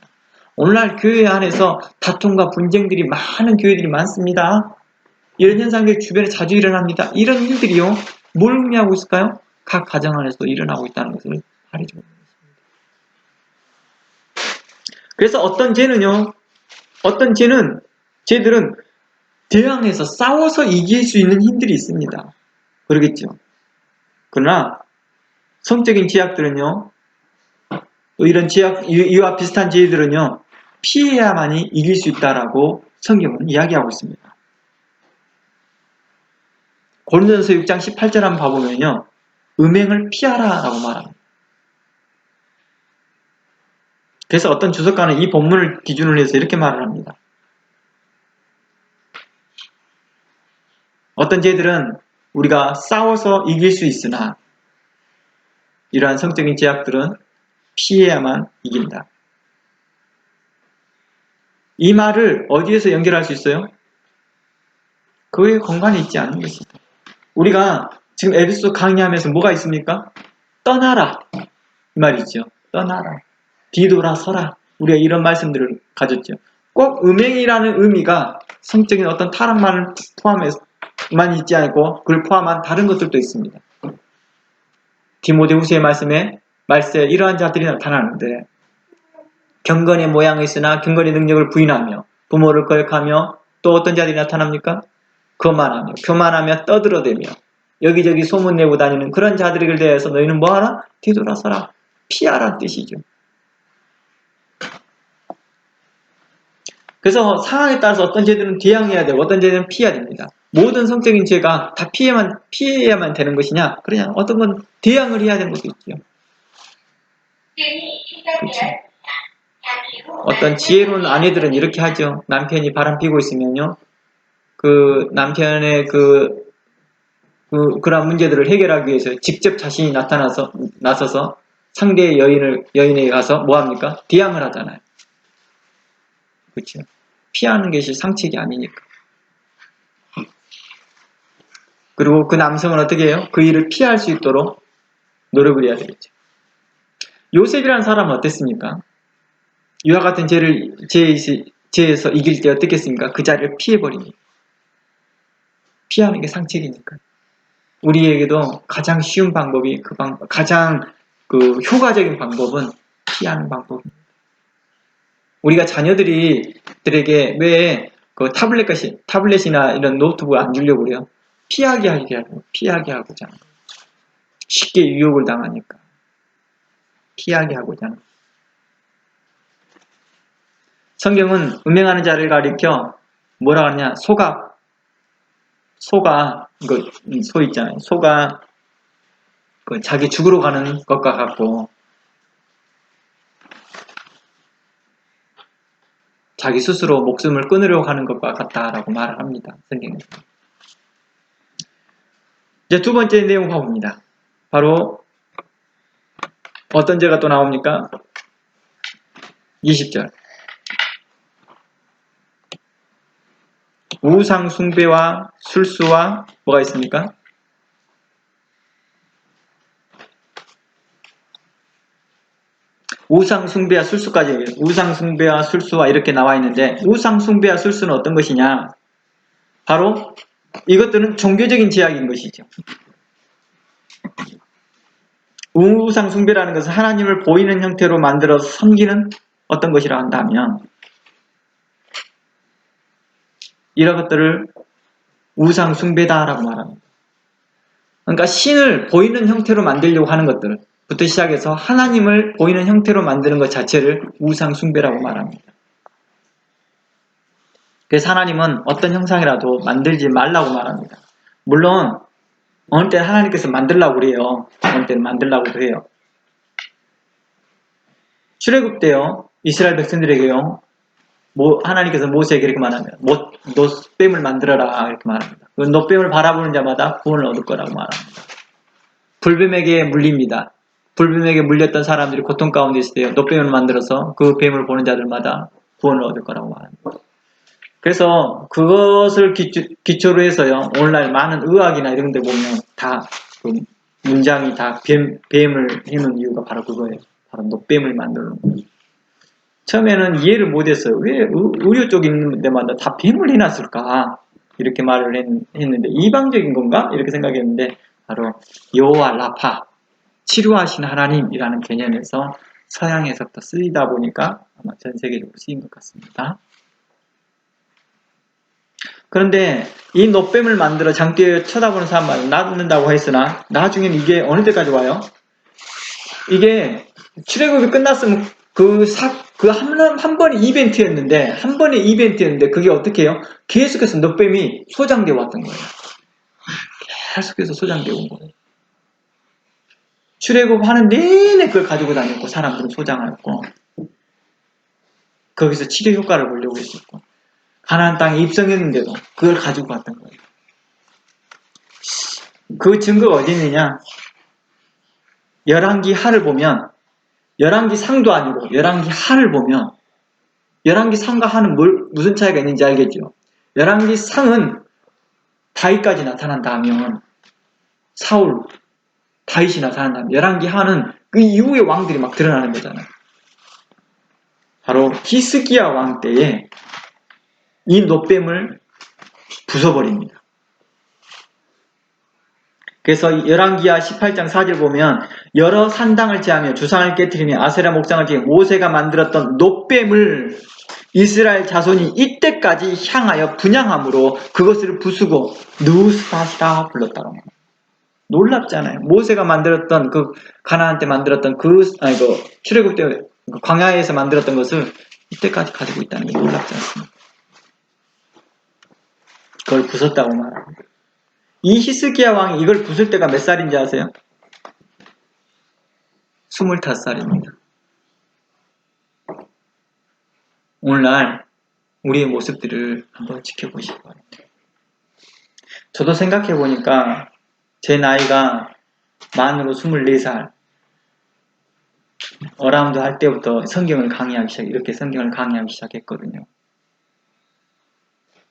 오늘날 교회 안에서 다툼과 분쟁들이 많은 교회들이 많습니다. 이런 현상들이 주변에 자주 일어납니다. 이런 일들이요. 뭘 의미하고 있을까요? 각 가정 안에서도 일어나고 있다는 것을 가리키고 있는 것입니다. 그래서 어떤 쟤들은 대항해서 싸워서 이길 수 있는 힘들이 있습니다. 그러겠죠. 그러나 성적인 제약들은요. 또 이런 제약, 이와 비슷한 제의들은요. 피해야만이 이길 수 있다라고 성경은 이야기하고 있습니다. 고린도전서 6장 18절 한번 봐보면요. 음행을 피하라라고 말합니다. 그래서 어떤 주석가는 이 본문을 기준으로 해서 이렇게 말을 합니다. 어떤 죄들은 우리가 싸워서 이길 수 있으나 이러한 성적인 제약들은 피해야만 이긴다. 이 말을 어디에서 연결할 수 있어요? 그의 건강이 있지 않은 것이다. 우리가 지금 에베소 강의하면서 뭐가 있습니까? 떠나라. 이 말이죠. 떠나라. 뒤돌아서라. 우리가 이런 말씀들을 가졌죠. 꼭 음행이라는 의미가 성적인 어떤 타락만을 포함해서만 있지 않고 그걸 포함한 다른 것들도 있습니다. 디모데후서의 말씀에 이러한 자들이 나타나는데 경건의 모양이 있으나 경건의 능력을 부인하며 부모를 거역하며 또 어떤 자들이 나타납니까? 거만하며 교만하며 떠들어대며 여기저기 소문내고 다니는 그런 자들에 대해서 너희는 뭐하라? 뒤돌아서라. 피하라는 뜻이죠. 그래서 상황에 따라서 어떤 죄들은 대항해야 되고 어떤 죄들은 피해야 됩니다. 모든 성적인 죄가 다 피해야만 되는 것이냐? 그냥 어떤 건 대항을 해야 되는 것도 있죠. 그렇죠. 어떤 지혜로운 아내들은 이렇게 하죠. 남편이 바람 피고 있으면요. 그 남편의 그런 문제들을 해결하기 위해서 직접 자신이 나서서 상대의 여인에게 가서 뭐합니까? 대항을 하잖아요. 그렇죠. 피하는 것이 상책이 아니니까. 그리고 그 남성은 어떻게 해요? 그 일을 피할 수 있도록 노력을 해야 되겠죠. 요셉이라는 사람은 어땠습니까? 이와 같은 죄에서 이길 때 어떻겠습니까? 그 자리를 피해버립니다. 피하는 게 상책이니까. 우리에게도 가장 쉬운 방법이 가장 효과적인 방법은 피하는 방법입니다. 우리가 자녀들에게 왜 타블렛이나 이런 노트북을 안 주려고 그래요? 피하게 하고자 하는 거예요. 쉽게 유혹을 당하니까. 피하게 하고자 합니다. 성경은 음행하는 자를 가리켜 뭐라 하냐? 소가 이거 소 있잖아요. 소가 그 자기 죽으러 가는 것과 같고 자기 스스로 목숨을 끊으려고 하는 것과 같다라고 말을 합니다. 성경에서. 이제 두 번째 내용 가봅니다. 바로 어떤 죄가 또 나옵니까? 20절. 우상 숭배와 술수와 뭐가 있습니까? 우상 숭배와 술수까지 얘기해요. 우상 숭배와 술수와 이렇게 나와 있는데 우상 숭배와 술수는 어떤 것이냐? 바로 이것들은 종교적인 제약인 것이죠. 우상 숭배라는 것은 하나님을 보이는 형태로 만들어서 섬기는 어떤 것이라 한다면 이런 것들을 우상 숭배다라고 말합니다. 그러니까 신을 보이는 형태로 만들려고 하는 것들부터 시작해서 하나님을 보이는 형태로 만드는 것 자체를 우상 숭배라고 말합니다. 그래서 하나님은 어떤 형상이라도 만들지 말라고 말합니다. 물론 어느 때는 하나님께서 만들라고 그래요. 어느 때는 만들라고도 해요. 출애굽 때요. 이스라엘 백성들에게요. 하나님께서 모세에게 이렇게 말합니다. 노뱀을 만들어라 이렇게 말합니다. 그 노뱀을 바라보는 자마다 구원을 얻을 거라고 말합니다. 불뱀에게 물립니다. 불뱀에게 물렸던 사람들이 고통 가운데 있을 때요. 노뱀을 만들어서 그 뱀을 보는 자들마다 구원을 얻을 거라고 말합니다. 그래서 그것을 기초로 해서요. 오늘날 많은 의학이나 이런 데 보면 다 그 문장이 다 뱀을 해놓은 이유가 바로 그거예요. 바로 노뱀을 만드는 거예요. 처음에는 이해를 못했어요. 왜 의료 쪽 있는 데마다 다 뱀을 해놨을까? 이렇게 말을 했는데 이방적인 건가? 이렇게 생각했는데 바로 여호와 라파, 치료하신 하나님이라는 개념에서 서양에서부터 쓰이다 보니까 아마 전 세계적으로 쓰인 것 같습니다. 그런데 이 노뱀을 만들어 장대에 쳐다보는 사람마다 놔둔다고 했으나 나중에는 이게 어느 때까지 와요? 이게 출애굽이 끝났으면 한 번의 이벤트였는데 그게 어떻게 해요? 계속해서 노뱀이 소장되어 왔던 거예요. 계속해서 소장되어 온 거예요. 출애굽 하는 내내 그걸 가지고 다녔고 사람들은 소장했고 거기서 치료 효과를 보려고 했었고 가나안 땅에 입성했는데도 그걸 가지고 갔던 거예요. 그 증거가 어디 있느냐? 열왕기 하를 보면 열왕기 상도 아니고 열왕기 하를 보면 열왕기 상과 하는 무슨 차이가 있는지 알겠죠? 열왕기 상은 다윗까지 나타난다면 사울, 다윗이 나타난다면 열왕기 하는 그 이후의 왕들이 막 드러나는 거잖아요. 바로 히스기야 왕 때에 이 노뱀을 부숴버립니다. 그래서 열왕기하 18장 4절 보면 여러 산당을 제하며 주상을 깨뜨리며 아세라 목상을 지어 모세가 만들었던 노뱀을 이스라엘 자손이 이때까지 향하여 분향함으로 그것을 부수고 느우스다시라 불렀다고 합니다. 놀랍잖아요. 모세가 만들었던 가나안 때 만들었던 출애굽 때 광야에서 만들었던 것을 이때까지 가지고 있다는 게 놀랍지 않습니까? 그걸 부쉈다고 말합니다. 이 히스기야 왕이 이걸 부술 때가 몇 살인지 아세요? 25살입니다. 오늘날 우리의 모습들을 한번 지켜보시기 바랍니다. 저도 생각해보니까 제 나이가 만으로 24살 어라운드 할 때부터 이렇게 성경을 강의하기 시작했거든요.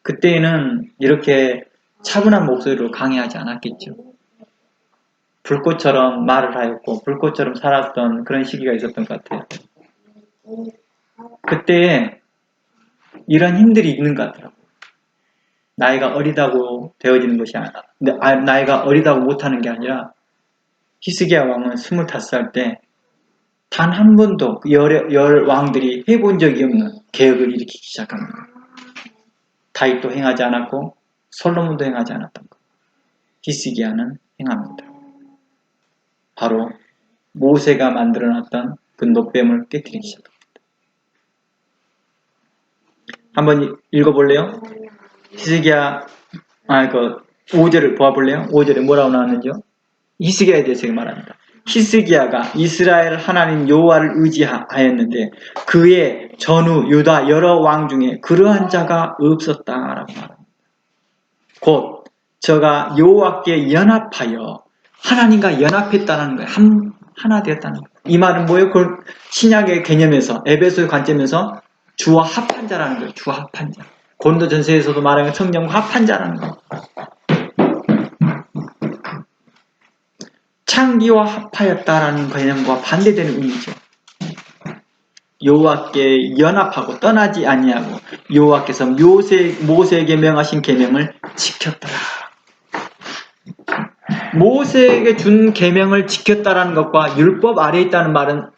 그때는 이렇게 차분한 목소리로 강의하지 않았겠죠. 불꽃처럼 말을 하였고 불꽃처럼 살았던 그런 시기가 있었던 것 같아요. 그때 이런 힘들이 있는 것 같더라고요. 나이가 어리다고 되어지는 것이 아니라 나이가 어리다고 못하는 게 아니라 히스기야 왕은 25살 때 단 한 번도 열 왕들이 해본 적이 없는 계획을 일으키기 시작합니다. 다윗도 행하지 않았고 솔로몬도 행하지 않았던 것. 히스기야는 행합니다. 바로 모세가 만들어놨던 그 노뱀을 깨뜨리기 시작합니다. 한번 읽어볼래요? 히스기야, 5절을 보아볼래요? 5절에 뭐라고 나왔는지요? 히스기야에 대해서 말합니다. 히스기야가 이스라엘 하나님 여호와를 의지하였는데 그의 전후 유다 여러 왕 중에 그러한 자가 없었다라고 말합니다. 곧 저가 여호와께 연합하여 하나님과 연합했다는 거예요. 하나 되었다는 거예요. 이 말은 뭐예요? 그 신약의 개념에서 에베소의 관점에서 주와 합한 자라는 거예요. 주와 합한 자. 고린도전서에서도 말하는 성령과 합한 자라는 거예요. 창기와 합하였다라는 개념과 반대되는 의미죠. 여호와께 연합하고 떠나지 아니하고 여호와께서 모세에게 명하신 계명을 지켰더라. 모세에게 준 계명을 지켰다라는 것과 율법 아래에 있다는 말은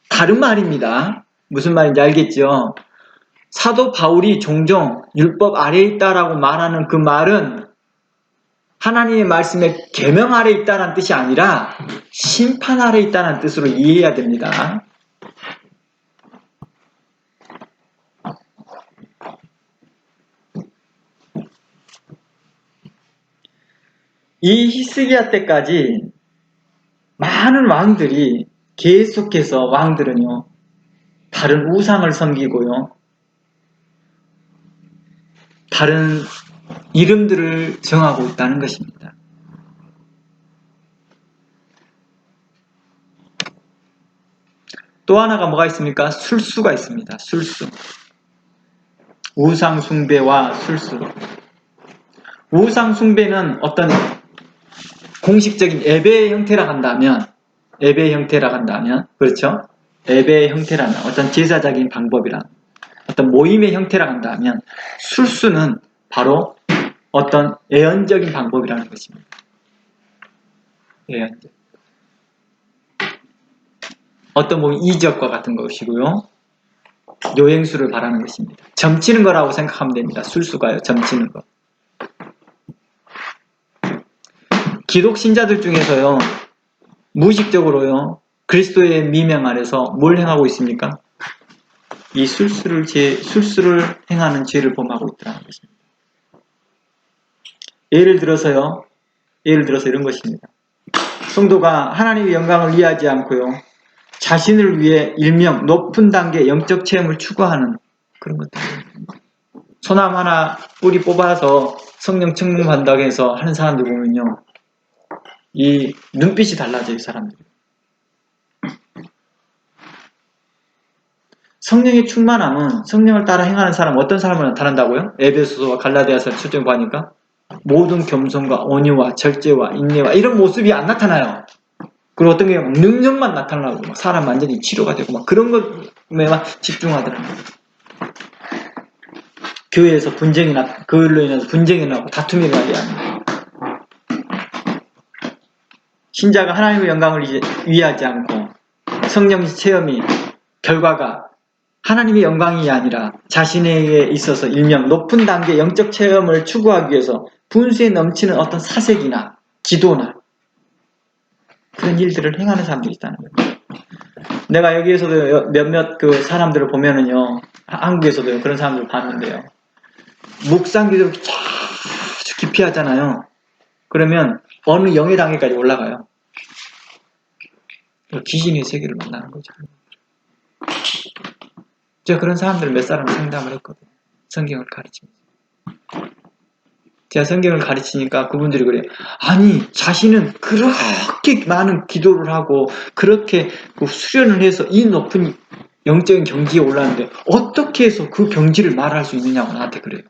다른 말입니다. 무슨 말인지 알겠죠? 사도 바울이 종종 율법 아래에 있다라고 말하는 그 말은 하나님의 말씀에 계명 아래에 있다는 뜻이 아니라 심판 아래에 있다는 뜻으로 이해해야 됩니다. 이 히스기야 때까지 많은 왕들이 계속해서 왕들은요 다른 우상을 섬기고요 다른 이름들을 정하고 있다는 것입니다. 또 하나가 뭐가 있습니까? 술수가 있습니다. 술수. 우상 숭배와 술수. 우상 숭배는 어떤 공식적인 예배의 형태라 한다면 그렇죠? 예배의 형태라면 어떤 제사적인 방법이란 어떤 모임의 형태라 한다면 술수는 바로 어떤 예언적인 방법이라는 것입니다. 예언적. 어떤 보면 이적과 같은 것이고요. 요행수를 바라는 것입니다. 점치는 거라고 생각하면 됩니다. 술수가요. 점치는 거. 기독 신자들 중에서요. 무의식적으로요. 그리스도의 미명 아래서 뭘 행하고 있습니까? 이 술수를 행하는 죄를 범하고 있다는 것입니다. 예를 들어서 이런 것입니다. 성도가 하나님의 영광을 위하지 않고요. 자신을 위해 일명 높은 단계 영적 체험을 추구하는 그런 것들입니다. 소나무 하나 뿌리 뽑아서 성령 청문한다고 해서 하는 사람들 보면요. 이 눈빛이 달라져요. 사람들이. 성령의 충만함은 성령을 따라 행하는 사람 어떤 사람을 나타난다고요? 에베소서와 갈라디아서 초점 보니까 모든 겸손과 온유와 절제와 인내와 이런 모습이 안 나타나요. 그리고 어떤 게 능력만 나타나고 사람 완전히 치료가 되고 막 그런 것에만 집중하더라고요. 교회에서 그걸로 인해서 분쟁이 나고 다툼이 나게 합니다. 신자가 하나님의 영광을 위하지 않고 성령 체험이 결과가 하나님의 영광이 아니라 자신에게 있어서 일명 높은 단계 영적 체험을 추구하기 위해서 분수에 넘치는 어떤 사색이나 기도나 그런 일들을 행하는 사람들이 있다는 거예요. 내가 여기에서도 몇몇 그 사람들을 보면은요, 한국에서도 그런 사람들을 봤는데요. 묵상 기도를 아주 깊이 하잖아요. 그러면 어느 영의 단계까지 올라가요. 귀신의 세계를 만나는 거죠. 제가 그런 사람들을 몇 사람 상담을 했거든요. 성경을 가르치면서. 제가 성경을 가르치니까 그분들이 그래요. 아니, 자신은 그렇게 많은 기도를 하고 그렇게 수련을 해서 이 높은 영적인 경지에 올랐는데 어떻게 해서 그 경지를 말할 수 있느냐고 나한테 그래요.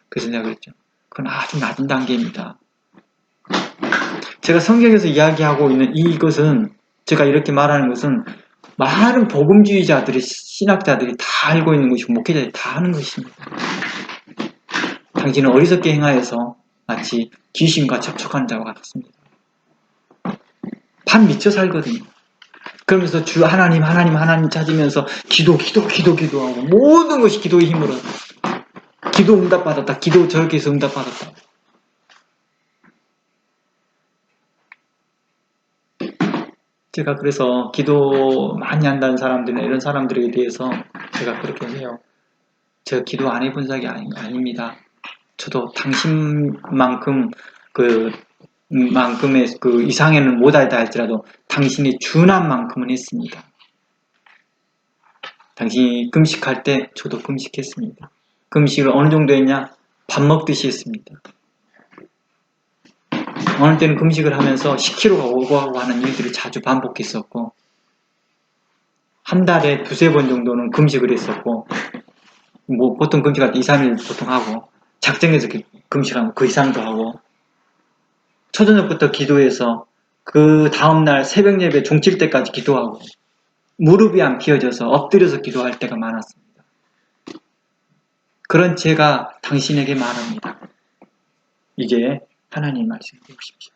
그래서 내가 그랬죠. 그건 아주 낮은 단계입니다. 제가 성경에서 이야기하고 있는 이것은 제가 이렇게 말하는 것은 많은 복음주의자들이 신학자들이 다 알고 있는 것이고 목회자들이 다 아는 것입니다. 당신은 어리석게 행하여서 마치 귀신과 접촉하는 자와 같습니다. 반 미쳐 살거든요. 그러면서 주 하나님 찾으면서 기도하고 모든 것이 기도의 힘으로 기도 응답받았다. 기도 저렇게 해서 응답받았다. 제가 그래서 기도 많이 한다는 사람들이나 이런 사람들에 대해서 제가 그렇게 해요. 제가 기도 안 해본 적이 아닙니다. 저도 당신만큼 만큼의 그 이상에는 못하다 할지라도 당신이 준한 만큼은 했습니다. 당신이 금식할 때 저도 금식했습니다. 금식을 어느 정도 했냐? 밥 먹듯이 했습니다. 어느 때는 금식을 하면서 10kg가 오고 하고 하는 일들을 자주 반복했었고, 한 달에 2~3번 정도는 금식을 했었고, 뭐 보통 금식할 때 2~3일 보통 하고, 작정해서 금식하면 그 이상도 하고, 초저녁부터 기도해서 그 다음날 새벽 예배 종칠 때까지 기도하고, 무릎이 안 펴져서 엎드려서 기도할 때가 많았습니다. 그런 제가 당신에게 말합니다. 이게 하나님 말씀을 배우십시오.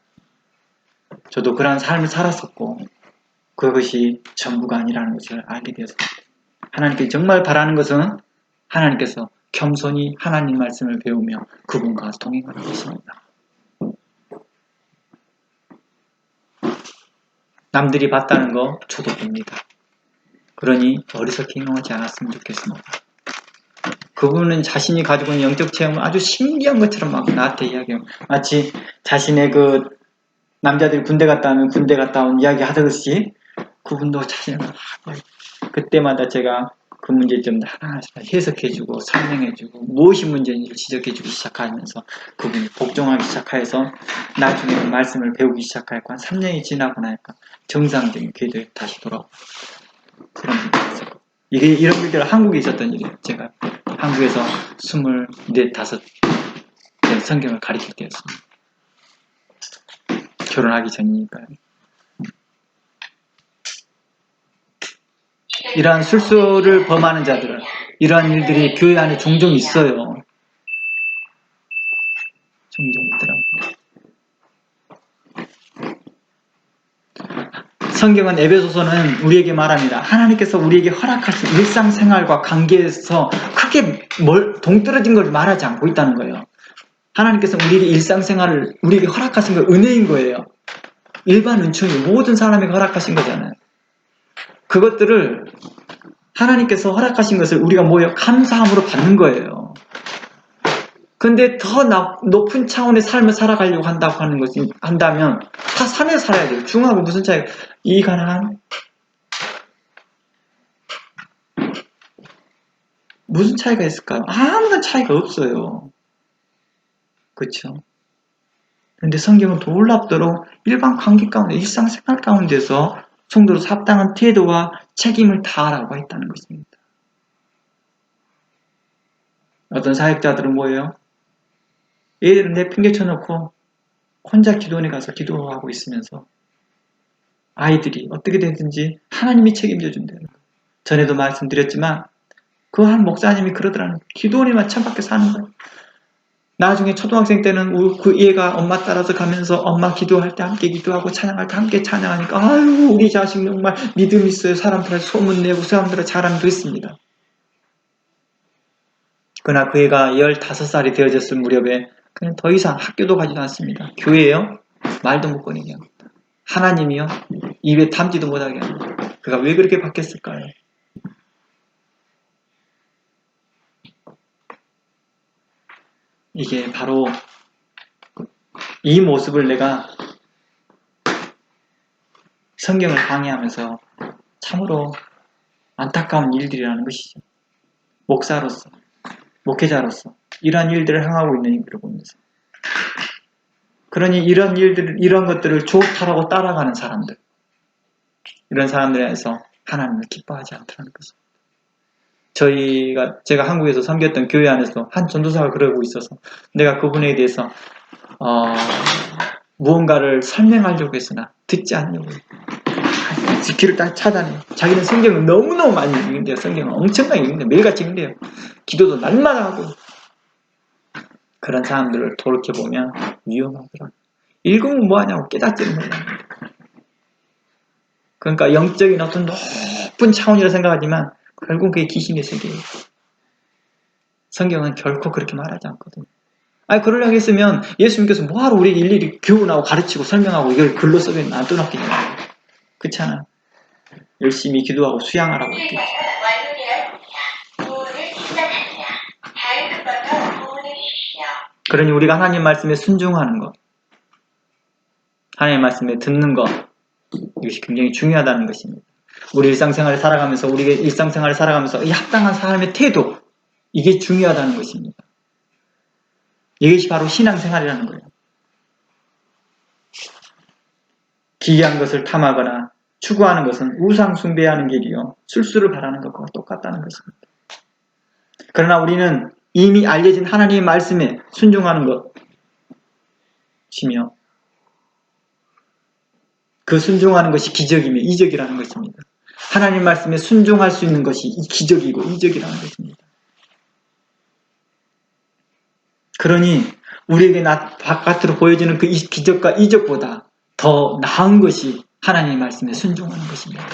저도 그러한 삶을 살았었고 그것이 전부가 아니라는 것을 알게 되었습니다. 하나님께 정말 바라는 것은 하나님께서 겸손히 하나님 말씀을 배우며 그분과 동행하는 것입니다. 남들이 봤다는 거 저도 봅니다. 그러니 어리석게 행동하지 않았으면 좋겠습니다. 그분은 자신이 가지고 있는 영적 체험을 아주 신기한 것처럼 막 나한테 이야기해요. 마치 자신의 그 남자들이 군대 갔다 오면 군대 갔다 온 이야기 하듯이 그분도 자신을 그때마다 제가 그 문제점을 하나하나 해석해주고 설명해주고 무엇이 문제인지를 지적해주기 시작하면서 그분이 복종하기 시작해서 나중에 말씀을 배우기 시작하고 한 3년이 지나고 나니까 정상적인 궤도에 다시 돌아오고 그런 일이 있었고 이게 이런 일들은 한국에 있었던 일이에요. 제가 한국에서 24, 5 성경을 가르칠 때였습니다. 결혼하기 전이니까요. 이러한 술수를 범하는 자들은 이러한 일들이 교회 안에 종종 있어요. 종종 있더라고요. 성경은 에베소서는 우리에게 말합니다. 하나님께서 우리에게 허락하신 일상생활과 관계에서 크게 동떨어진 걸 말하지 않고 있다는 거예요. 하나님께서 우리에게 일상생활을 우리에게 허락하신 건 은혜인 거예요. 일반 은총이 모든 사람에게 허락하신 거잖아요. 그것들을 하나님께서 허락하신 것을 우리가 뭐예요? 감사함으로 받는 거예요. 근데 더 높은 차원의 삶을 살아가려고 한다면 다 산에 살아야 돼요. 중하고 무슨 차이가? 이 가난한? 무슨 차이가 있을까요? 아무런 차이가 없어요. 그렇죠? 그런데 성경은 놀랍도록 일반 관계 가운데, 일상생활 가운데서 성도로 합당한 태도와 책임을 다하라고 했다는 것입니다. 어떤 사역자들은 뭐예요? 얘들은 내팽개쳐놓고 혼자 기도원에 가서 기도하고 있으면서 아이들이 어떻게 되든지 하나님이 책임져 준다는 거예요. 전에도 말씀드렸지만 그 한 목사님이 그러더라는 거예요. 기도원에만 천밖에 사는 거예요. 나중에 초등학생 때는 그 얘가 엄마 따라서 가면서 엄마 기도할 때 함께 기도하고 찬양할 때 함께 찬양하니까 아유 우리 자식 정말 믿음 있어요. 사람들한테 소문내고 사람들을 잘하면 됐습니다. 그러나 그 애가 15살이 되어졌을 무렵에 그냥 더 이상 학교도 가지도 않습니다. 교회요? 말도 못 꺼내게 합니다. 하나님이요? 입에 담지도 못하게 합니다. 그가 왜 그렇게 바뀌었을까요? 이게 바로 이 모습을 내가 성경을 강의하면서 참으로 안타까운 일들이라는 것이죠. 목사로서, 목회자로서 이러한 일들을 행하고 있는 이들을 보면서 그러니 이런 것들을 좋다라고 따라가는 사람들 이런 사람들에 대해서 하나님을 기뻐하지 않더라는 것입니다. 제가 한국에서 섬겼던 교회 안에서 한 전도사가 그러고 있어서 내가 그분에 대해서 무언가를 설명하려고 했으나 듣지 않으려고 귀를 딱 차단해요. 자기는 성경을 너무너무 많이 읽는데요. 성경을 엄청나게 읽는데 매일같이 읽는데요. 기도도 날마다 하고 그런 사람들을 돌이켜보면 위험하더라고요. 읽으면 뭐하냐고 깨닫지를 못해요. 그러니까 영적인 어떤 높은 차원이라 생각하지만 결국 그게 귀신의 세계예요. 성경은 결코 그렇게 말하지 않거든요. 아니 그러려고 했으면 예수님께서 뭐하러 우리에게 일일이 교훈하고 가르치고 설명하고 이걸 글로 써서 놔두놨겠냐고요. 그렇잖아. 열심히 기도하고 수양하라고 했겠지. 그러니 우리가 하나님 말씀에 순종하는 것, 하나님 말씀에 듣는 것, 이것이 굉장히 중요하다는 것입니다. 우리 일상생활을 살아가면서, 우리의 일상생활을 살아가면서 이 합당한 삶의 태도, 이게 중요하다는 것입니다. 이것이 바로 신앙생활이라는 거예요. 기이한 것을 탐하거나 추구하는 것은 우상 숭배하는 길이요, 술수를 바라는 것과 똑같다는 것입니다. 그러나 우리는 이미 알려진 하나님의 말씀에 순종하는 것이며, 그 순종하는 것이 기적이며 이적이라는 것입니다. 하나님 말씀에 순종할 수 있는 것이 기적이고 이적이라는 것입니다. 그러니 우리에게 바깥으로 보여지는 그 기적과 이적보다 더 나은 것이 하나님의 말씀에 순종하는 것입니다.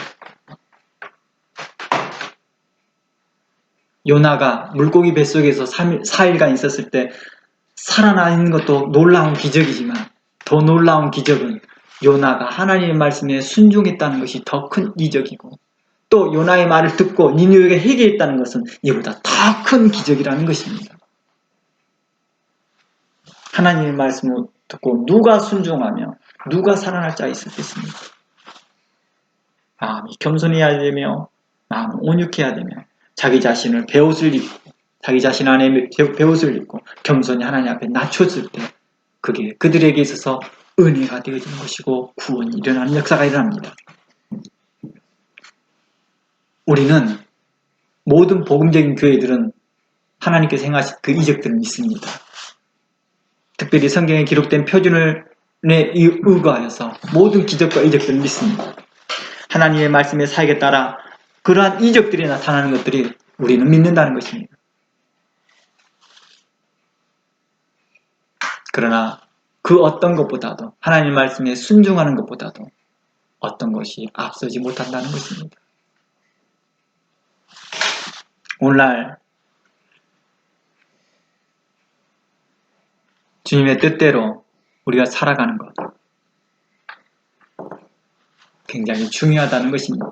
요나가 물고기 뱃속에서 4일간 있었을 때 살아나는 것도 놀라운 기적이지만, 더 놀라운 기적은 요나가 하나님의 말씀에 순종했다는 것이 더 큰 이적이고, 또 요나의 말을 듣고 니느웨가 회개했다는 것은 이보다 더 큰 기적이라는 것입니다. 하나님의 말씀을 듣고 누가 순종하며 누가 살아날 자가 있었겠습니까? 마음이 겸손해야 되며, 마음을 온유해야 되며, 자기 자신을 베옷을 입고, 자기 자신 안에 베옷을 입고 겸손히 하나님 앞에 낮췄을 때, 그게 그들에게 있어서 은혜가 되어지는 것이고 구원이 일어나는 역사가 일어납니다. 우리는 모든 복음적인 교회들은 하나님께서 행하신 그 이적들을 믿습니다. 특별히 성경에 기록된 표준에 의거하여서 모든 기적과 이적들을 믿습니다. 하나님의 말씀의 사역에 따라 그러한 이적들이 나타나는 것들이 우리는 믿는다는 것입니다. 그러나 그 어떤 것보다도, 하나님의 말씀에 순종하는 것보다도 어떤 것이 앞서지 못한다는 것입니다. 오늘날 주님의 뜻대로 우리가 살아가는 것, 굉장히 중요하다는 것입니다.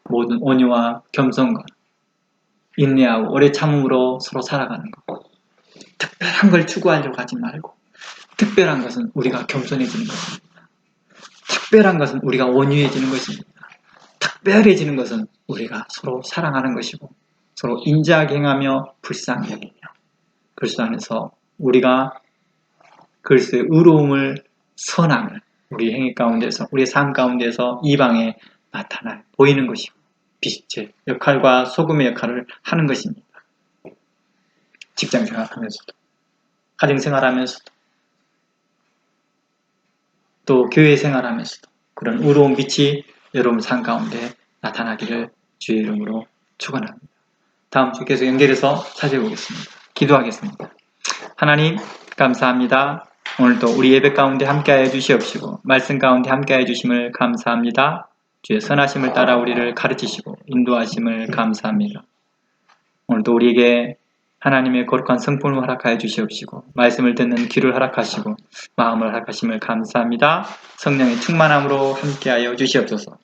모든 온유와 겸손과 인내하고 오래 참음으로 서로 살아가는 것, 특별한 걸 추구하려고 하지 말고, 특별한 것은 우리가 겸손해지는 것입니다. 특별한 것은 우리가 온유해지는 것입니다. 특별해지는 것은 우리가 서로 사랑하는 것이고, 서로 인자하게 행하며 불쌍히 여기며, 그리스도 안에서 우리가 그리스도의 의로움을, 선함을 우리 행위 가운데서, 우리의 삶 가운데서 이방에 나타나 보이는 것이고, 빛의 역할과 소금의 역할을 하는 것입니다. 직장 생활하면서도, 가정 생활하면서도, 또 교회 생활하면서도 그런 의로운 빛이 여러분 삶 가운데 나타나기를 주의 이름으로 축원합니다. 다음 주 계속 연결해서 찾아보겠습니다. 기도하겠습니다. 하나님 감사합니다. 오늘도 우리 예배 가운데 함께하여 주시옵시고, 말씀 가운데 함께하여 주심을 감사합니다. 주의 선하심을 따라 우리를 가르치시고 인도하심을 감사합니다. 오늘도 우리에게 하나님의 거룩한 성품을 허락하여 주시옵시고, 말씀을 듣는 귀를 허락하시고 마음을 허락하심을 감사합니다. 성령의 충만함으로 함께하여 주시옵소서.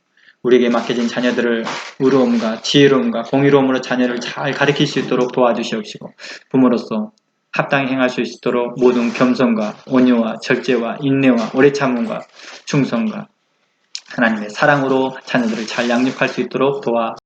우리에게 맡겨진 자녀들을 의로움과 지혜로움과 공의로움으로 자녀를 잘 가르칠 수 있도록 도와주시옵시고, 부모로서 합당히 행할 수 있도록 모든 겸손과 온유와 절제와 인내와 오래 참음과 충성과 하나님의 사랑으로 자녀들을 잘 양육할 수 있도록 도와